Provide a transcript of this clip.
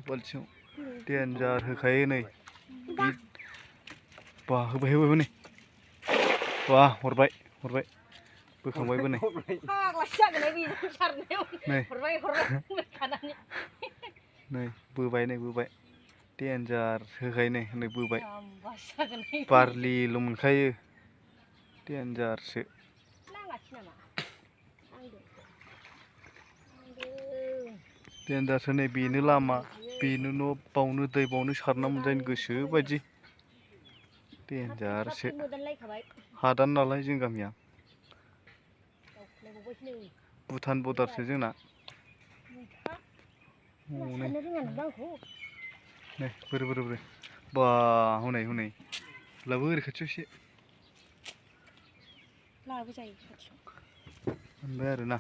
बाल्थिङाव देन्जार होखायो नै बा होबाय होबाय नै बा हरबाय बोखांबायबो नै नै बोबाय देन्जार होखायो नै बोबाय बारलिल' मोनखायो देन्जारसो देन्जारसो नै बेनो लामा बेनो न' बावनो दै बावनो सारना मोनजायो गोसो बायदि देन्जारसो हादान नालाय जों गामिया भुटान बर्डारसो जोंना नै बोरै बा हनै लाबो ओरै खाथियाव एसे मोनबाय आरोना